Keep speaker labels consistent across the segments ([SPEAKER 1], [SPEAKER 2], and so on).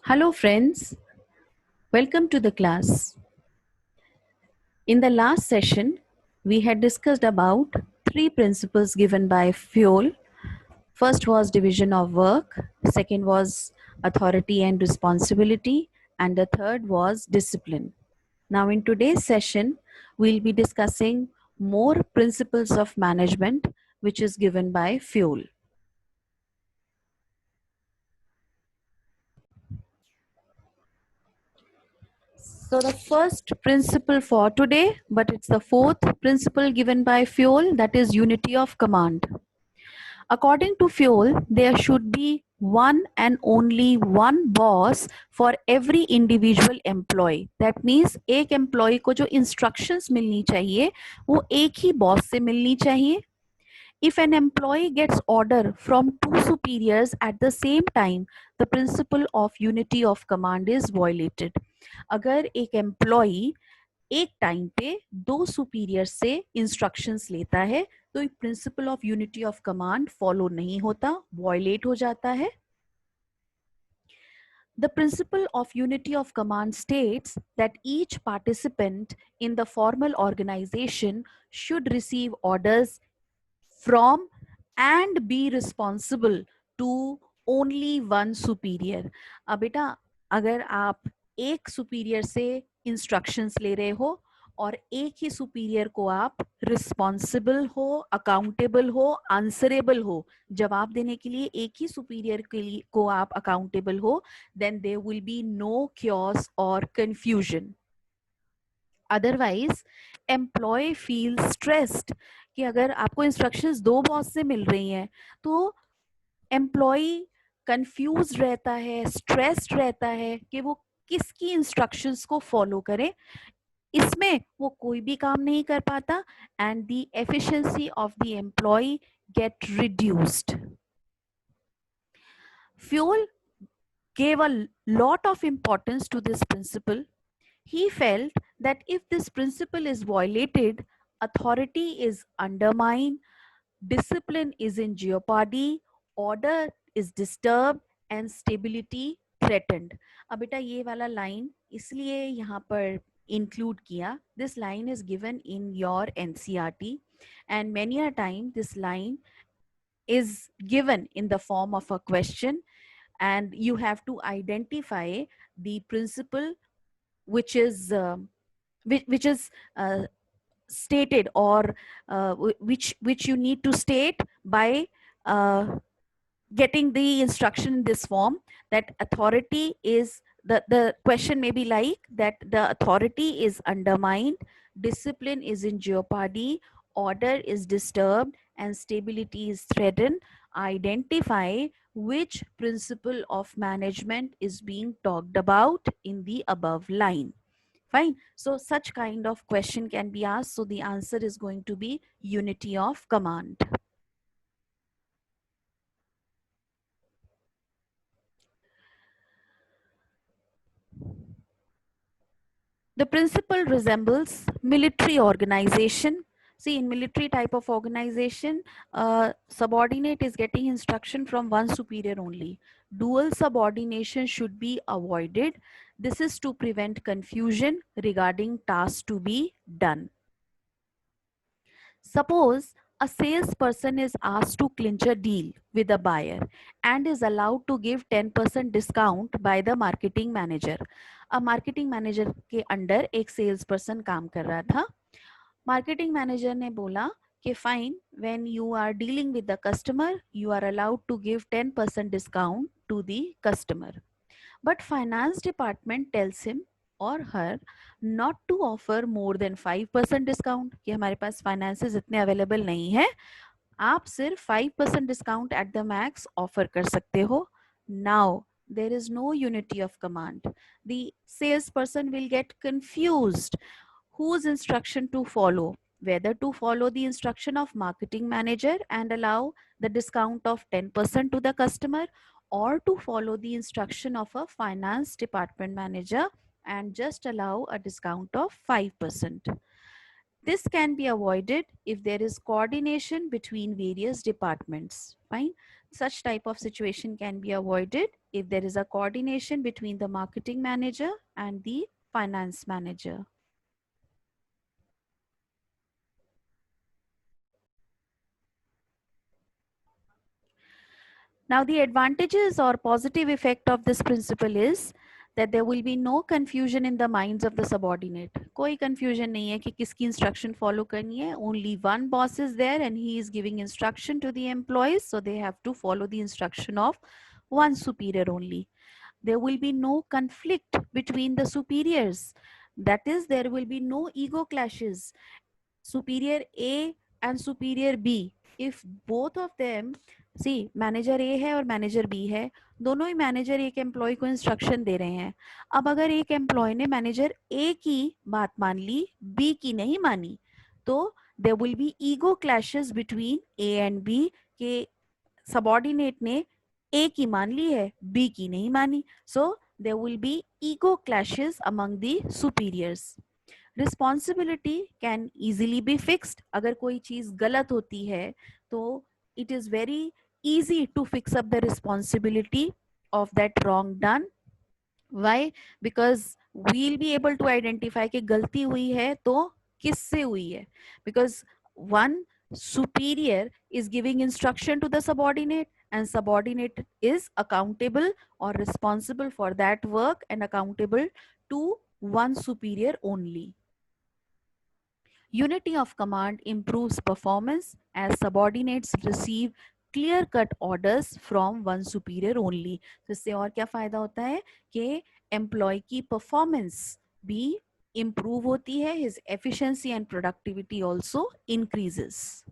[SPEAKER 1] Hello friends, welcome to the class. In the last session, we had discussed about three principles given by Fioll. First was division of work, second was authority and responsibility, and the third was discipline. Now in today's session, we'll be discussing more principles of management which is given by Fioll. So the first principle for today, but it's the fourth principle given by Fioll, that is unity of command. According to Fioll, there should be one and only one boss for every individual employee. That means एक employee को जो instructions मिलनी चाहिए वो एक ही boss से मिलनी चाहिए. If an employee gets order from two superiors at the same time, the principle of unity of command is violated. अगर एक एम्प्लॉय एक टाइम पे दो सुपीरियर से इंस्ट्रक्शंस लेता है तो principle of unity of command follow नहीं होता, वॉयलेट हो जाता है. The principle of unity of command states that each participant in the formal organization should receive orders from and be responsible to only one superior. अब बेटा अगर आप एक सुपीरियर से इंस्ट्रक्शंस ले रहे हो और एक ही सुपीरियर को आप रिस्पॉन्सिबल हो, अकाउंटेबल हो, आंसरेबल हो, जवाब देने के लिए एक ही सुपीरियर के लिए को आप अकाउंटेबल हो, then there will be no chaos और confusion. Otherwise employee feel stressed कि अगर आपको इंस्ट्रक्शंस दो बॉस से मिल रही हैं तो एम्प्लॉय कंफ्यूज रहता है, स्ट्रेस्ड रहता है कि वो किसकी इंस्ट्रक्शंस को फॉलो करे. इसमें वो कोई भी काम नहीं कर पाता and the efficiency of the employee get reduced. Fioll gave a lot of importance to this principle. He felt that if this principle is violated, authority is undermined, discipline is in jeopardy, order is disturbed and stability threatened. अब बेटा ये वाला line इसलिए यहाँ पर include किया. This line is given in your NCERT and many a time this line is given in the form of a question and you have to identify the principle which is stated or which you need to state by getting the instruction in this form, that authority is the question may be like that the authority is undermined, discipline is in jeopardy, order is disturbed and stability is threatened. Identify which principle of management is being talked about in the above line. Fine. So such kind of question can be asked. So the answer is going to be unity of command. The principle resembles military organization. See, in military type of organization, subordinate is getting instruction from one superior only. Dual subordination should be avoided. This is to prevent confusion regarding tasks to be done. Suppose a salesperson is asked to clinch a deal with a buyer and is allowed to give 10% discount by the marketing manager. A marketing manager के under एक sales person काम कर रहा था. Marketing manager ने बोला कि fine, when you are dealing with the customer you are allowed to give 10% discount to the customer. But finance department tells him or her not to offer more than 5% discount, कि हमारे पास finances इतने available नहीं है, आप सिर्फ 5% discount at the max offer कर सकते हो. Now there is no unity of command. The salesperson will get confused whose instruction to follow, whether to follow the instruction of marketing manager and allow the discount of 10% to the customer, or to follow the instruction of a finance department manager and just allow a discount of 5%. This can be avoided if there is coordination between various departments. Fine. Such type of situation can be avoided if there is a coordination between the marketing manager and the finance manager. Now, the advantages or positive effect of this principle is that there will be no confusion in the minds of the subordinate. कोई confusion नहीं है कि किसकी instruction follow करनी है. Only one boss is there and he is giving instruction to the employees, so they have to follow the instruction of one superior only. There will be no conflict between the superiors. That is, there will be no ego clashes. Superior A and superior B, if both of them, see manager A है और manager B है, दोनों ही manager एक employee को instruction दे रहे हैं. अब अगर एक एम्प्लॉय ने मैनेजर ए की बात मान ली, बी की नहीं मानी, तो there will be ego clashes between A and B के सबऑर्डिनेट ने ए की मान ली है, बी की नहीं मानी. So there will be ego clashes among the superiors. Responsibility can easily be fixed. अगर कोई चीज गलत होती है तो it is very easy to fix up the responsibility of that wrong done. Why? Because we'll be able to identify कि गलती हुई है तो किससे हुई है. Because one superior is giving instruction to the subordinate and subordinate is accountable or responsible for that work and accountable to one superior only. Unity of command improves performance as subordinates receive clear cut orders from one superior only. तो इससे और क्या फायदा होता है कि employ की performance भी improve होती है, his efficiency and productivity also increases.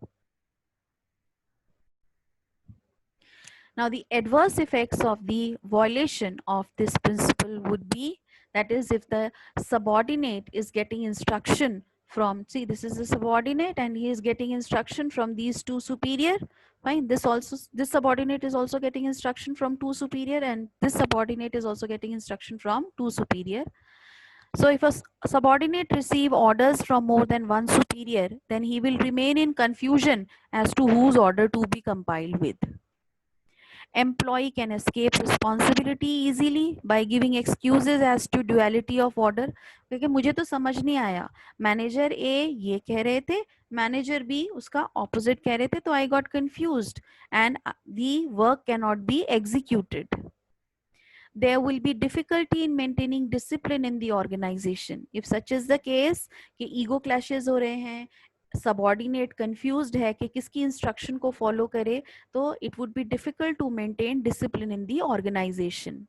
[SPEAKER 1] Now, the adverse effects of the violation of this principle would be, that is, if the subordinate is getting instruction from, see, this is the subordinate and he is getting instruction from these two superior. Fine. This subordinate is also getting instruction from two superior and this subordinate is also getting instruction from two superior. So if a subordinate receive orders from more than one superior, then he will remain in confusion as to whose order to be compiled with. Employee can escape responsibility easily by giving excuses as to duality of order. क्योंकि मुझे तो समझ नहीं आया, manager ए ये कह रहे थे, मैनेजर बी उसका ऑपोजिट कह रहे थे, तो I got confused and the work can not be executed. There will be difficulty in maintaining discipline in the organization. If such is the case कि ego clashes हो रहे हैं, सबऑर्डिनेट कंफ्यूज्ड है कि किसकी इंस्ट्रक्शन को फॉलो करे, तो it would be difficult to maintain discipline in the organisation.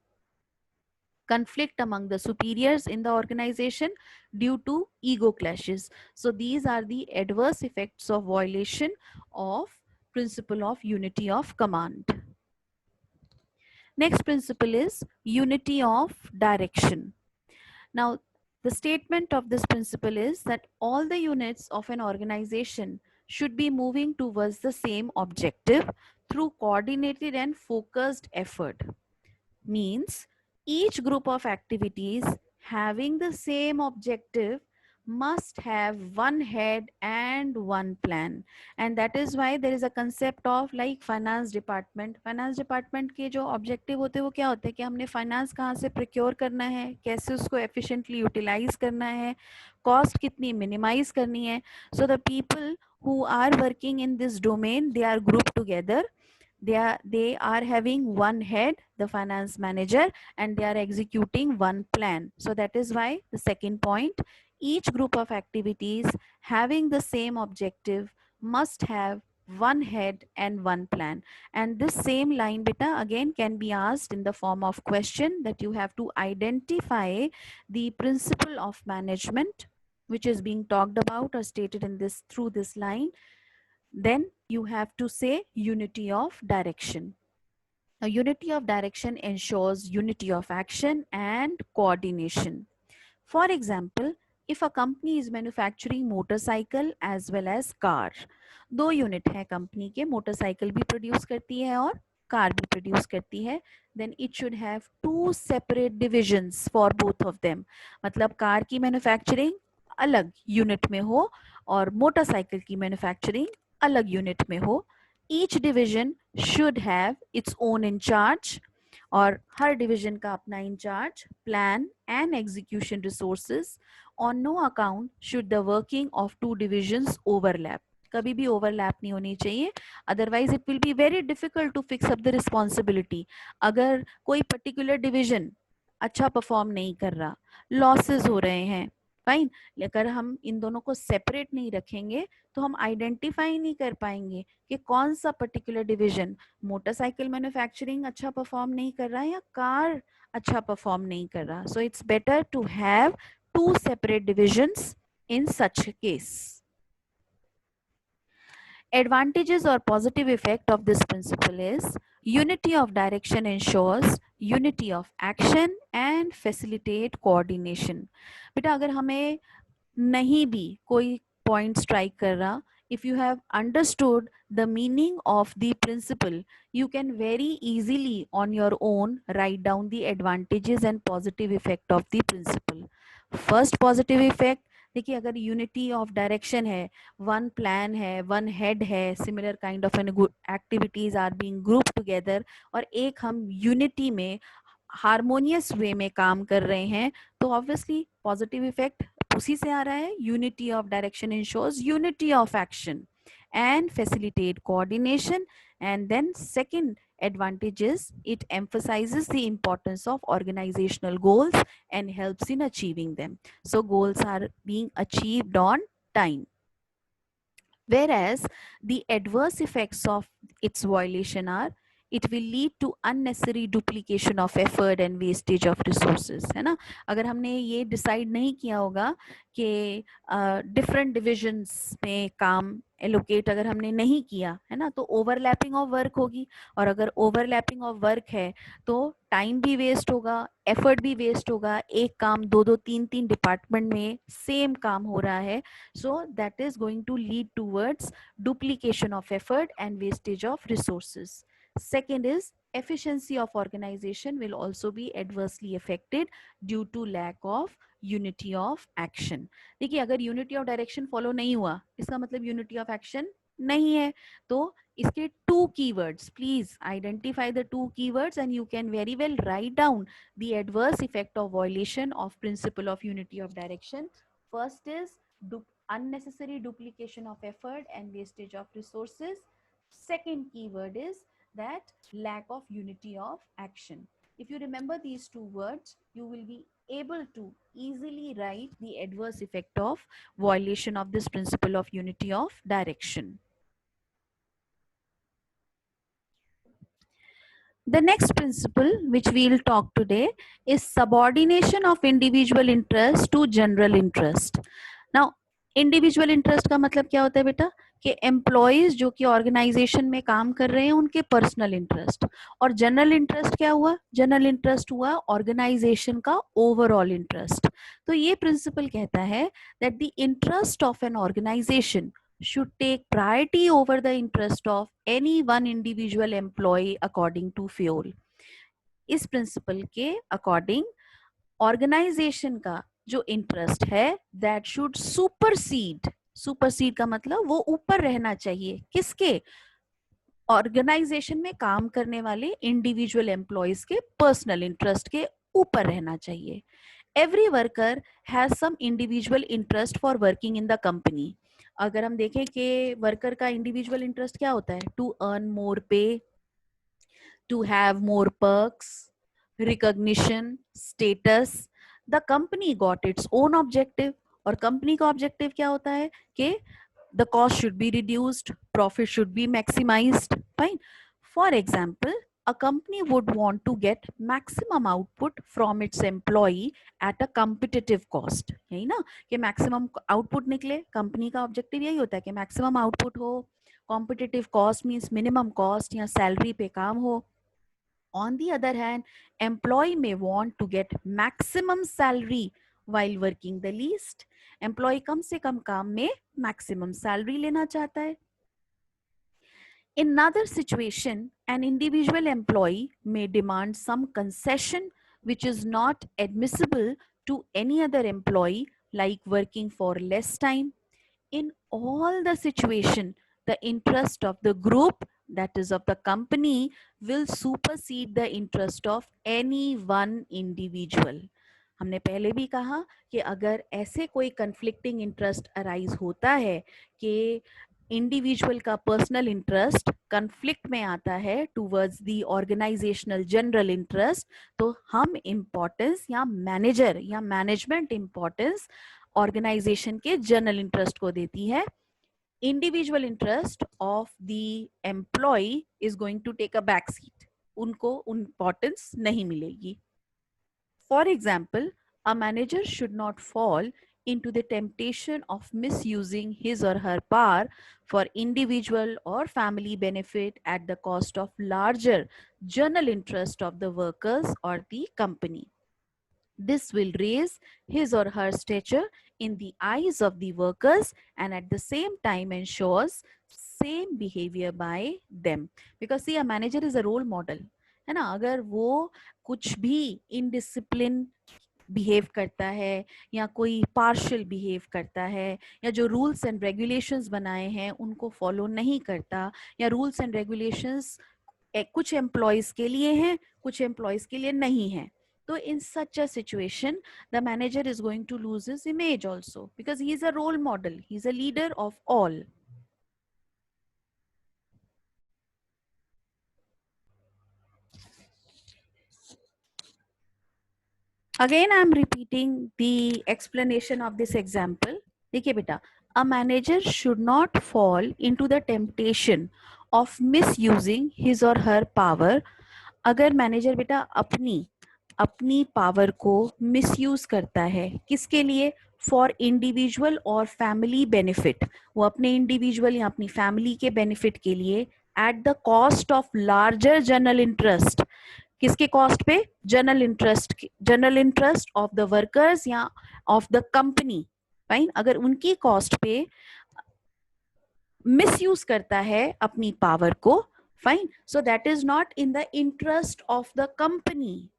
[SPEAKER 1] Conflict among the superiors in the organization due to ego clashes. So these are the adverse effects of violation of principle of unity of command. Next principle is unity of direction. Now, the statement of this principle is that all the units of an organization should be moving towards the same objective through coordinated and focused effort. Means each group of activities having the same objective must have one head and one plan, and that is why there is a concept of like finance department. Finance department के जो objective होते हैं वो क्या होते हैं कि हमने finance कहाँ से procure करना है, कैसे उसको efficiently utilize करना है, cost कितनी minimize करनी है. So the people who are working in this domain, they are grouped together. They are having one head, the finance manager, and they are executing one plan. So that is why the second point, each group of activities having the same objective must have one head and one plan. And this same line beta again can be asked in the form of question, that you have to identify the principle of management which is being talked about or stated in this through this line. Then you have to say unity of direction. Now, unity of direction ensures unity of action and coordination. For example, if a company is manufacturing motorcycle as well as car, दो unit है company के, motorcycle भी produce करती है और car भी produce करती है, then it should have two separate divisions for both of them. मतलब कार की मैन्युफैक्चरिंग अलग यूनिट में हो और मोटरसाइकिल की मैन्युफैक्चरिंग अलग यूनिट में हो. Each division should have its own in charge और हर डिवीजन का अपना in charge, plan and execution resources. On no account should the working of two divisions overlap. कभी भी ओवरलैप नहीं होनी चाहिए, otherwise it will be very difficult to fix up the responsibility. अगर कोई पर्टिकुलर डिवीजन अच्छा परफॉर्म नहीं कर रहा, लॉसेस हो रहे हैं, फाइन, लेकर हम इन दोनों को सेपरेट नहीं रखेंगे तो हम आइडेंटिफाई नहीं कर पाएंगे कि कौन सा पर्टिकुलर डिवीजन मोटरसाइकिल मैन्युफैक्चरिंग अच्छा परफॉर्म नहीं कर रहा है या कार अच्छा परफॉर्म नहीं कर रहा. So it's better to have two separate divisions in such case. Advantages or positive effect of this principle is unity of direction ensures unity of action and facilitate coordination. बेटा अगर हमें नहीं भी कोई पॉइंट स्ट्राइक कर रहा, if you have understood the meaning of the principle, you can very easily on your own write down the advantages and positive effect of the principle. First positive effect, देखिए अगर unity of direction है, one plan है, one head है, similar kind of an activities are being group together और एक हम unity में harmonious वे में काम कर रहे हैं, तो ऑब्वियसली पॉजिटिव इफेक्ट उसी से आ रहा है. Unity of direction ensures unity of action and facilitate coordination. And then second advantage is it emphasizes the importance of organizational goals and helps in achieving them. So goals are being achieved on time. Whereas the adverse effects of its violation are it will lead to unnecessary duplication of effort and wastage of resources. है ना, अगर हमने ये decide नहीं किया होगा कि different divisions में काम एलोकेट अगर हमने नहीं किया है ना, तो ओवरलैपिंग ऑफ वर्क होगी और अगर ओवरलैपिंग ऑफ वर्क है तो टाइम भी वेस्ट होगा, एफर्ट भी वेस्ट होगा. एक काम दो दो तीन तीन डिपार्टमेंट में सेम काम हो रहा है, so that is going to lead towards duplication of effort and wastage of resources. Second is efficiency of organization will also be adversely affected due to lack of unity of action. देखिए अगर unity of direction follow नहीं हुआ, इसका मतलब unity of action नहीं है. तो इसके two keywords, please identify the two keywords and you can very well write down the adverse effect of violation of principle of unity of direction. First is unnecessary duplication of effort and wastage of resources. Second keyword is that lack of unity of action. If you remember these two words, you will be able to easily write the adverse effect of violation of this principle of unity of direction. The next principle which we will talk today is subordination of individual interest to general interest. Now, individual interest का मतलब क्या होता है बेटा, कि employees जो कि organisation में काम कर रहे हैं उनके पर्सनल इंटरेस्ट. और जनरल इंटरेस्ट क्या हुआ, जनरल इंटरेस्ट हुआ ऑर्गेनाइजेशन का ओवरऑल इंटरेस्ट. तो ये प्रिंसिपल कहता है that the interest of an organisation should take priority over the interest of any one individual employee according to FEOL. इस प्रिंसिपल के अकॉर्डिंग ऑर्गेनाइजेशन का जो इंटरेस्ट है दैट शुड सुपरसीड, सुपरसीड का मतलब वो ऊपर रहना चाहिए किसके, ऑर्गेनाइजेशन में काम करने वाले इंडिविजुअल एम्प्लॉयज के पर्सनल इंटरेस्ट के ऊपर रहना चाहिए. Every worker has some individual interest for working in the company. अगर हम देखें कि वर्कर का इंडिविजुअल इंटरेस्ट क्या होता है, to earn more pay, to have more perks, recognition, status. The company got its own objective और कंपनी का ऑब्जेक्टिव क्या होता है कि the cost should be reduced, profit should be maximized. Fine. For example, a company would want to get maximum output from its employee at a competitive cost. यही ना कि maximum output निकले, company का objective यही होता है कि maximum output हो, competitive cost means minimum cost या salary पे काम हो. On the other hand, employee may want to get maximum salary while working the least. Employee कम से कम काम में मैक्सिमम सैलरी लेना चाहता है. In another situation, an individual employee may demand some concession which is not admissible to any other employee, like working for less time. In all the situation, the interest of the group, that is of the company, will supersede the interest of any one individual. हमने पहले भी कहा कि अगर ऐसे कोई conflicting interest arise होता है कि इंडिविजुअल का पर्सनल इंटरेस्ट कंफ्लिक्ट में आता है towards the organizational general interest, तो हम इम्पोर्टेंस या मैनेजर या मैनेजमेंट इम्पोर्टेंस ऑर्गेनाइजेशन के जनरल इंटरेस्ट को देती है. Individual interest of the employee is going to take a back seat, उनको इम्पोर्टेंस नहीं मिलेगी. For example, a manager should not fall into the temptation of misusing his or her power for individual or family benefit at the cost of larger general interest of the workers or the company. This will raise his or her stature in the eyes of the workers and at the same time ensures same behavior by them. Because see, a manager is a role model, है ना. अगर वो कुछ भी indiscipline behave करता है या कोई पार्शियल बिहेव करता है या जो रूल्स एंड रेगुलेशंस बनाए हैं उनको फॉलो नहीं करता, या रूल्स एंड रेगुलेशंस कुछ एम्प्लॉयज के लिए हैं कुछ एम्प्लॉयज के लिए नहीं है, तो in such a situation the manager is going to lose his image also, because he is a role model, he is a leader of all. Again I am repeating the explanation of this example. देखिए बेटा, a manager should not fall into the temptation of misusing his or her power. अगर manager बेटा अपनी power को misuse करता है, किसके लिए? फॉर इंडिविजुअल और फैमिली बेनिफिट, वो अपने इंडिविजुअल या अपनी फैमिली के बेनिफिट के लिए at the cost of larger general interest. किसके कॉस्ट पे? General interest of the workers या ऑफ द कंपनी. फाइन, अगर उनकी कॉस्ट पे मिसयूज करता है अपनी पावर को, fine, so that is not in the interest of the company.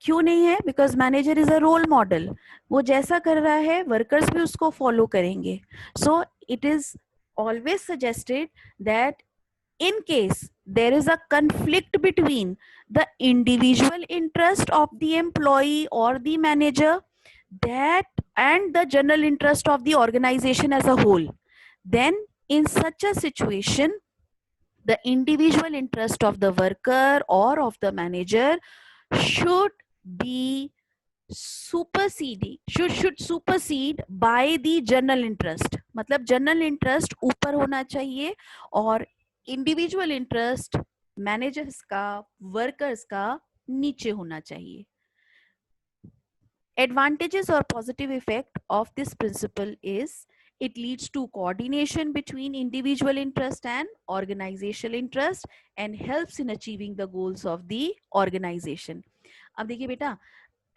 [SPEAKER 1] क्यों नहीं है? Because manager is a role model, वो जैसा कर रहा है वर्कर्स भी उसको फॉलो करेंगे. सो it is always suggested that in case there is a conflict between the individual interest of the employee or the manager that and the general interest of the organization as a whole, then in such a situation the individual interest of the worker or of the manager should be should supersede by the general interest. मतलब general interest ऊपर होना चाहिए और individual interest managers का, workers का नीचे होना चाहिए. Advantages or positive effect of this principle is it leads to coordination between individual interest and organizational interest and helps in achieving the goals of the organization. अब देखिए बेटा,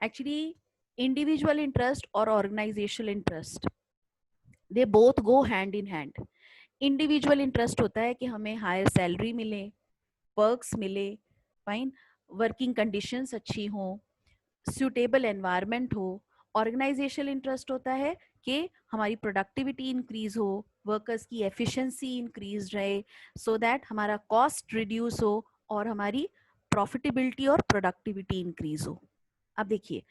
[SPEAKER 1] actually individual interest और organizational interest, they both go hand in hand. Individual interest होता है कि हमें higher salary मिले, perks मिले, फाइन, वर्किंग कंडीशंस अच्छी हो, सूटेबल एनवायरनमेंट हो. ऑर्गेनाइजेशनल इंटरेस्ट होता है कि हमारी प्रोडक्टिविटी इंक्रीज हो, वर्कर्स की एफिशिएंसी इंक्रीज रहे, सो दैट हमारा कॉस्ट रिड्यूस हो और हमारी प्रॉफिटेबिलिटी और प्रोडक्टिविटी इंक्रीज हो. अब देखिए,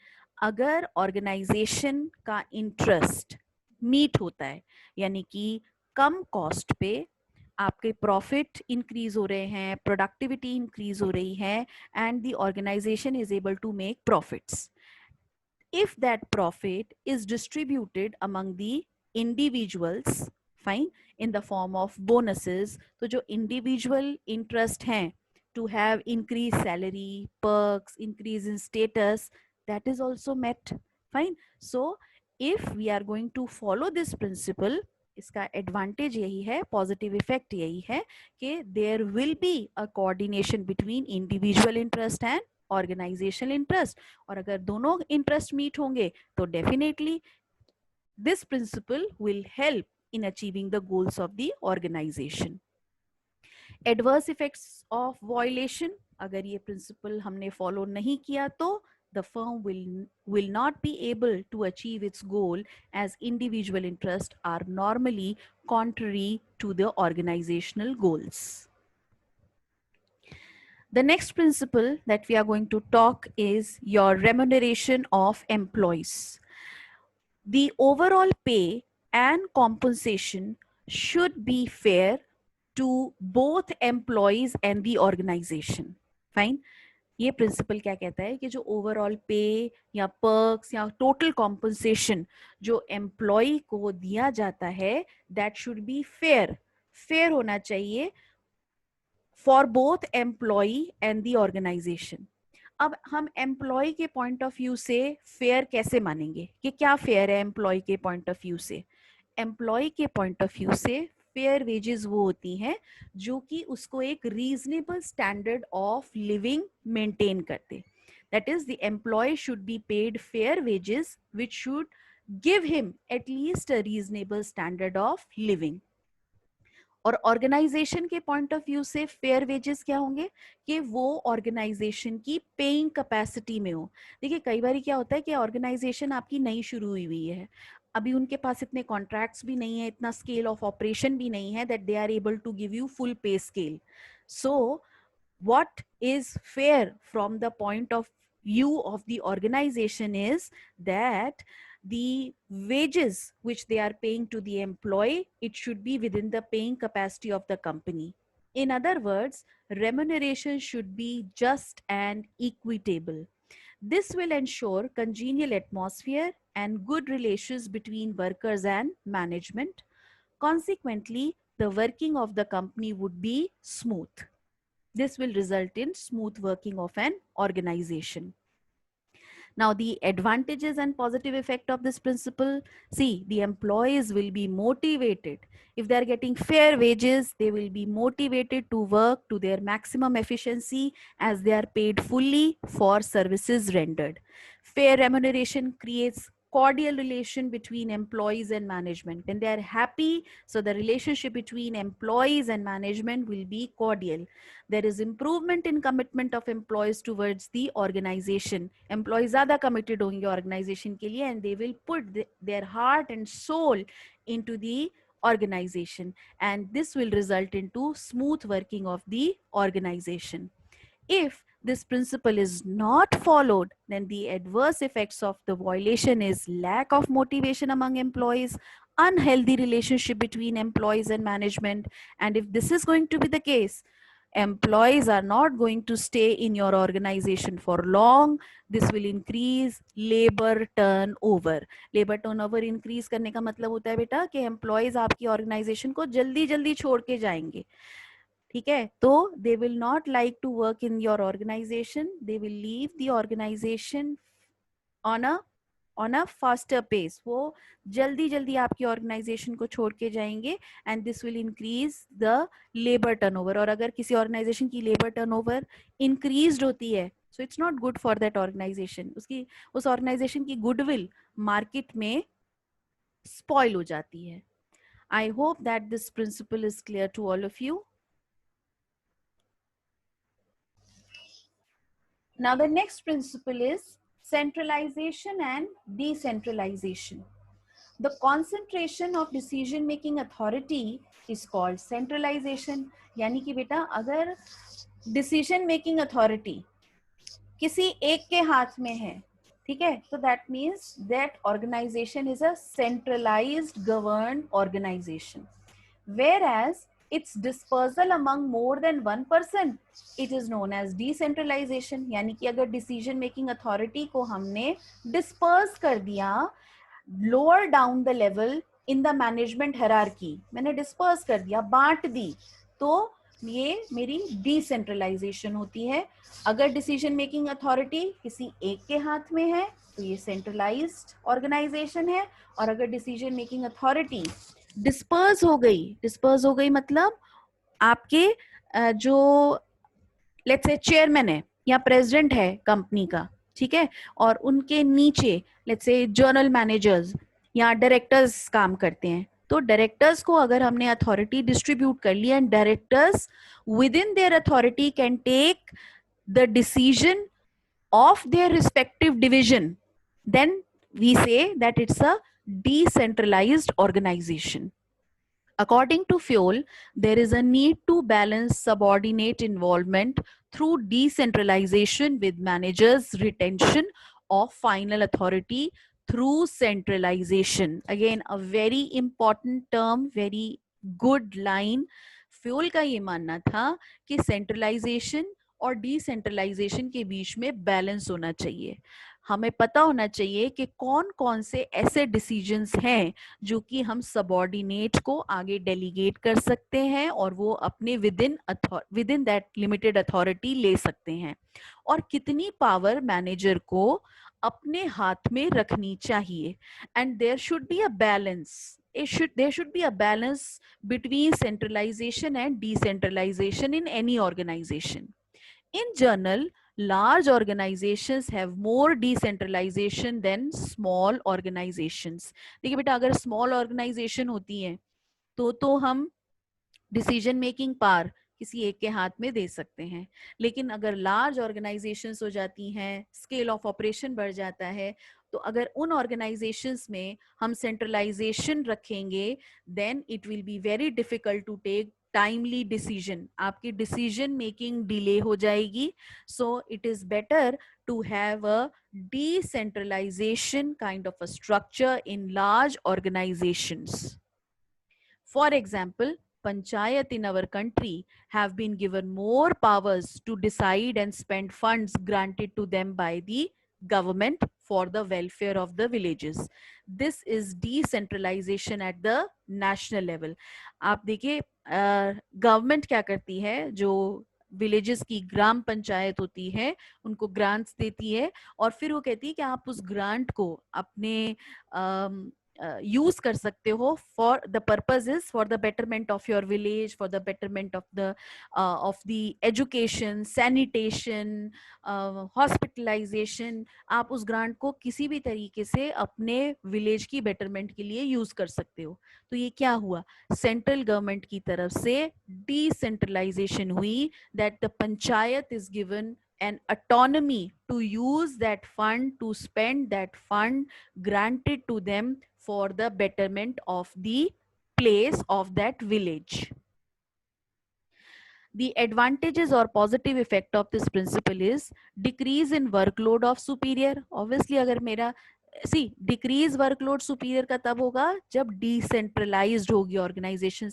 [SPEAKER 1] अगर ऑर्गेनाइजेशन का इंटरेस्ट मीट होता है, यानी कि कम कॉस्ट पे आपके प्रॉफिट इंक्रीज हो रहे हैं, प्रोडक्टिविटी इंक्रीज हो रही है, and the organization is able to make profits. If that profit is distributed among the individuals, fine, in the form of bonuses, तो जो इंडिविजुअल इंटरेस्ट हैं to have increased salary, perks, increase in status, that is also met. Fine. So if we are going to follow this principle, इसका advantage यही है, positive effect यही है कि there will be a coordination between individual interest and organizational interest. और अगर दोनों interest meet होंगे तो definitely this principle will help in achieving the goals of the organization. Adverse effects of violation, अगर ये प्रिंसिपल हमने फॉलो नहीं किया तो the firm will not be able to achieve its goal, as individual interests are normally contrary to the organizational goals. The next principle that we are going to talk is your remuneration of employees. The overall pay and compensation should be fair to both employees and the organization. Fine. ये principal क्या कहता है कि जो overall पे या perks या total compensation जो एम्प्लॉय को दिया जाता है that should be fair. Fair होना चाहिए for both employee and the organisation. अब हम एम्प्लॉय के पॉइंट ऑफ व्यू से फेयर कैसे मानेंगे कि क्या फेयर है एम्प्लॉय के पॉइंट ऑफ व्यू से? एम्प्लॉय के पॉइंट ऑफ व्यू से फेयर वेजेस वो होती हैं जो कि उसको एक reasonable standard of living maintain करते. That is the employee should be paid fair wages which should give him at least a reasonable standard of living. और ऑर्गेनाइजेशन के पॉइंट ऑफ व्यू से फेयर वेजेस क्या होंगे कि वो organisation की paying capacity में हो. देखिए कई बार क्या होता है कि ऑर्गेनाइजेशन आपकी नई शुरू हुई है, अभी उनके पास इतने कॉन्ट्रैक्ट्स भी नहीं है, इतना स्केल ऑफ ऑपरेशन भी नहीं है that they are able to give you full pay scale. So what is fair from the point of view of the organization is that the wages which they are paying to the employee, it should be within the paying capacity of the company. In other words, remuneration should be just and equitable. This will ensure congenial atmosphere and good relations between workers and management. Consequently, the working of the company would be smooth. This will result in smooth working of an organization. Now, the advantages and positive effect of this principle. See, the employees will be motivated. If they are getting fair wages, they will be motivated to work to their maximum efficiency as they are paid fully for services rendered. Fair remuneration creates cordial relation between employees and management. When they are happy, so the relationship between employees and management will be cordial. There is improvement in commitment of employees towards the organization. Employees ज़्यादा committed होंगे organization के लिए and they will put their heart and soul into the organization, and this will result into smooth working of the organization. If this principle is not followed, then the adverse effects of the violation is lack of motivation among employees, unhealthy relationship between employees and management, and if this is going to be the case, employees are not going to stay in your organization for long. This will increase labor turnover. Labor turnover increase करने का मतलब होता है बेटा कि employees आपकी organization को जल्दी जल्दी छोड़ के जाएंगे. ठीक है, तो they will not like to work in your organization. They will leave the organization on a faster pace. वो जल्दी जल्दी आपकी ऑर्गेनाइजेशन को छोड़ के जाएंगे and this will increase the labour turnover. और अगर किसी ऑर्गेनाइजेशन की लेबर टर्नओवर इंक्रीज्ड होती है, so it's not good for that organization. उसकी उस ऑर्गेनाइजेशन की गुडविल मार्केट में स्पॉइल हो जाती है. I hope that this principle is clear to all of you. Now the next principle is centralization and decentralization. The concentration of decision making authority is called centralization. यानी कि बेटा अगर decision making authority किसी एक के हाथ में है, ठीक है, तो that means that organization is a centralized governed organization. Whereas its dispersal among more than one person, it is known as decentralization. यानी कि अगर decision making authority को हमने disperse कर दिया lower down the level in the management hierarchy, मैंने disperse कर दिया, बांट दी, तो ये मेरी decentralization होती है. अगर decision making authority किसी एक के हाथ में है तो ये centralized organization है. और अगर decision making authority डिस्पर्स हो गई मतलब आपके जो लेट्स से चेयरमैन है या प्रेसिडेंट है कंपनी का, ठीक है, और उनके नीचे लेट्स से जनरल मैनेजर्स या डायरेक्टर्स काम करते हैं, तो डायरेक्टर्स को अगर हमने अथॉरिटी डिस्ट्रीब्यूट कर लिया and directors within their authority can take the decision of their respective division, then we say that it's a decentralized organization. According to Fuel, there is a need to balance subordinate involvement through decentralization with managers' retention of final authority through centralization. Again, a very important term, very good line. Fuel का ये मानना था कि centralisation और decentralisation के बीच में balance होना चाहिए. हमें पता होना चाहिए कि कौन कौन से ऐसे डिसीजंस हैं जो कि हम सबॉर्डिनेट को आगे डेलीगेट कर सकते हैं और वो अपने with in that limited authority ले सकते हैं, और कितनी पावर मैनेजर को अपने हाथ में रखनी चाहिए. And there should be a balance. There should be a balance between centralization and decentralization in any organization. In general, large organizations have more decentralization than small organizations. देखिए बेटा, अगर small organization होती है तो हम डिसीजन मेकिंग पावर किसी एक के हाथ में दे सकते हैं. लेकिन अगर लार्ज ऑर्गेनाइजेशंस हो जाती हैं, स्केल ऑफ ऑपरेशन बढ़ जाता है, तो अगर उन ऑर्गेनाइजेशंस में हम सेंट्रलाइजेशन रखेंगे, then it will be very difficult to take timely decision. आपकी डिसीजन मेकिंग डिले हो जाएगी. So it is better to have a decentralization kind of a structure in large organizations. For example, panchayat in our country have been given more powers to decide and spend funds granted to them by the government for the welfare of the villages. This is decentralization at the national level. आप देखिए, government क्या करती है, जो villages की ग्राम पंचायत होती है उनको ग्रांट्स देती है, और फिर वो कहती है कि आप उस ग्रांट को अपने यूज कर सकते हो for the purpose is for the betterment of your village, for the betterment of the education, sanitation, hospitalization. आप उस ग्रांट को किसी भी तरीके से अपने विलेज की बेटरमेंट के लिए यूज कर सकते हो. तो ये क्या हुआ, सेंट्रल गवर्नमेंट की तरफ से डिसेंट्रलाइजेशन हुई, that the panchayat is given an autonomy to use that fund, to spend that fund granted to them for the betterment of the place of that village. The advantages or positive effect of this principle is decrease in workload of superior. Obviously अगर मेरा decrease workload superior का तब होगा जब decentralized होगी organization.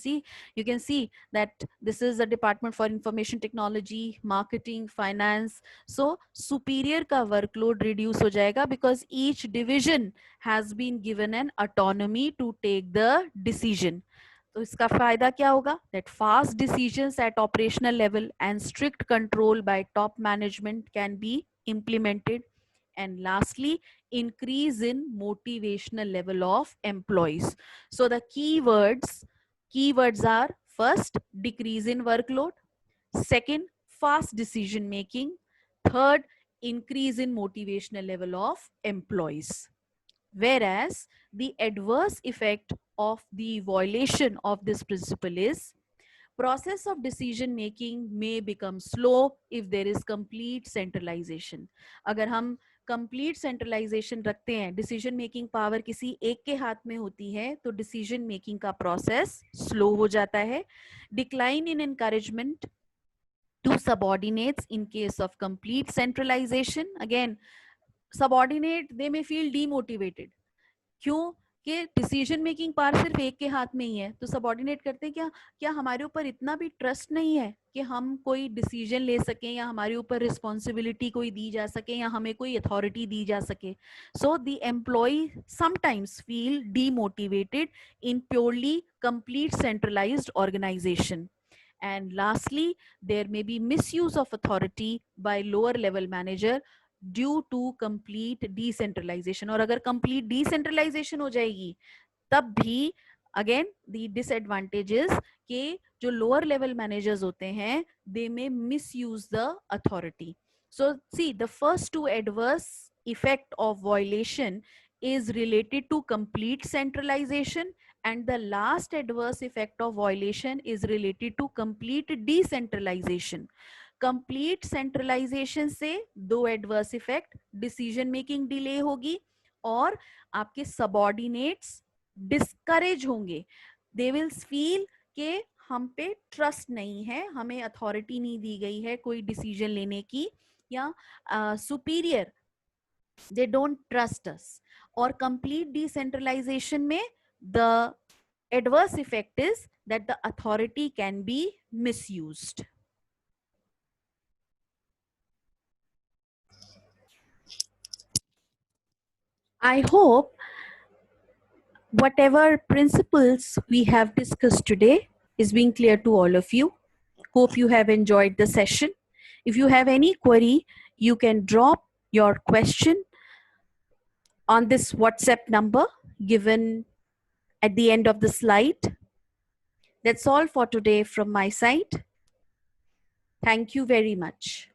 [SPEAKER 1] You can see that this is a department for information technology, marketing, finance. So superior का workload reduce हो जाएगा because each division has been given an autonomy to take the decision. तो इसका फायदा क्या होगा, that fast decisions at operational level and strict control by top management can be implemented. And lastly, increase in motivational level of employees. So the keywords are: first, decrease in workload; second, fast decision making; third, increase in motivational level of employees. Whereas the adverse effect of the violation of this principle is process of decision making may become slow if there is complete centralization. अगर हम complete centralization रखते हैं, decision making power किसी एक के हाथ में होती है, तो decision making का process slow हो जाता है. Decline in encouragement to subordinates in case of complete centralization. Again, subordinate they may feel demotivated. क्यों कि डिसीजन मेकिंग पावर सिर्फ एक के हाथ में ही है, तो सबऑर्डिनेट करते हैं क्या हमारे ऊपर इतना भी ट्रस्ट नहीं है कि हम कोई डिसीजन ले सकें, या हमारे ऊपर रिस्पॉन्सिबिलिटी कोई दी जा सके, या हमें कोई अथॉरिटी दी जा सके. So the employee sometimes feel demotivated in purely complete centralized organization. And lastly, there may be misuse of authority by lower level manager due to complete decentralization. और अगर कंप्लीट डिसेंट्रलाइजेशन हो जाएगी तब भी अगेन द डिसएडवांटेजेस के जो lower level managers होते हैं they may misuse the authority. So see the first two adverse effect of violation is related to complete centralization, and the last adverse effect of violation is related to complete decentralization. Complete centralization से दो adverse effect, decision making delay होगी और आपके subordinates discourage होंगे. They will feel के हम पे trust नहीं है, हमें अथॉरिटी नहीं दी गई है कोई डिसीजन लेने की, या superior they don't trust us. और कंप्लीट डिसेंट्रलाइजेशन में the adverse effect is that the authority can be misused. I hope whatever principles we have discussed today is being clear to all of you. Hope you have enjoyed the session. If you have any query, you can drop your question on this WhatsApp number given at the end of the slide. That's all for today from my side. Thank you very much.